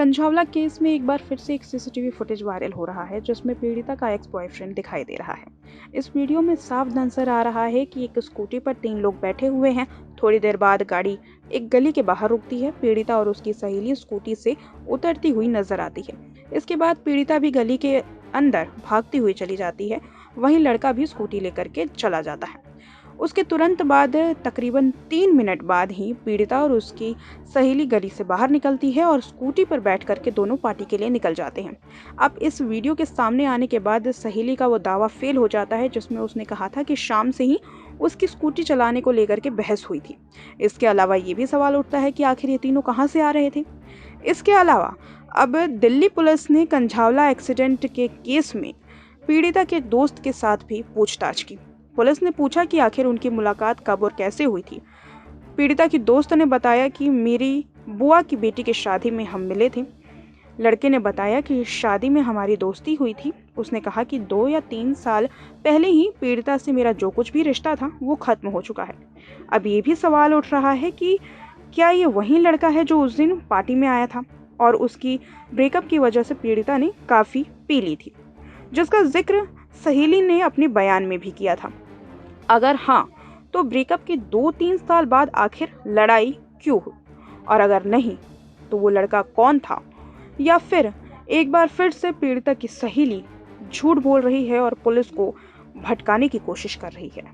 Kanjhawala case में एक बार फिर से एक सीसीटीवी फुटेज वायरल हो रहा है जिसमें पीड़िता का एक्स बॉयफ्रेंड दिखाई दे रहा है। इस वीडियो में साफ नजर आ रहा है कि एक स्कूटी पर 3 लोग बैठे हुए हैं। थोड़ी देर बाद गाड़ी एक गली के बाहर रुकती है। पीड़िता और उसकी सहेली स्कूटी से उतरती हुई नजर आती है। इसके बाद पीड़िता भी गली के अंदर भागती हुई चली जाती है। वहीं लड़का भी स्कूटी लेकर के चला जाता है। उसके तुरंत बाद तकरीबन 3 मिनट बाद ही पीड़िता और उसकी सहेली गली से बाहर निकलती है और स्कूटी पर बैठ करके दोनों पार्टी के लिए निकल जाते हैं। अब इस वीडियो के सामने आने के बाद सहेली का वो दावा फेल हो जाता है जिसमें उसने कहा था कि शाम से ही उसकी स्कूटी चलाने को लेकर के बहस हुई थी। इसके अलावा ये भी सवाल उठता है कि आखिर ये तीनों कहाँ से आ रहे थे। इसके अलावा अब दिल्ली पुलिस ने कंझावला एक्सीडेंट के केस में पीड़िता के दोस्त के साथ भी पूछताछ की। पुलिस ने पूछा कि आखिर उनकी मुलाकात कब और कैसे हुई थी। पीड़िता की दोस्त ने बताया कि मेरी बुआ की बेटी की शादी में हम मिले थे। लड़के ने बताया कि शादी में हमारी दोस्ती हुई थी। उसने कहा कि 2 या 3 साल पहले ही पीड़िता से मेरा जो कुछ भी रिश्ता था वो खत्म हो चुका है। अब ये भी सवाल उठ रहा है कि क्या ये वही लड़का है जो उस दिन पार्टी में आया था और उसकी ब्रेकअप की वजह से पीड़िता ने काफ़ी पी ली थी, जिसका जिक्र सहेली ने अपने बयान में भी किया था। अगर हाँ, तो ब्रेकअप के 2-3 साल बाद आखिर लड़ाई क्यों हुई? और अगर नहीं, तो वो लड़का कौन था? या फिर एक बार फिर से पीड़िता की सहेली झूठ बोल रही है और पुलिस को भटकाने की कोशिश कर रही है?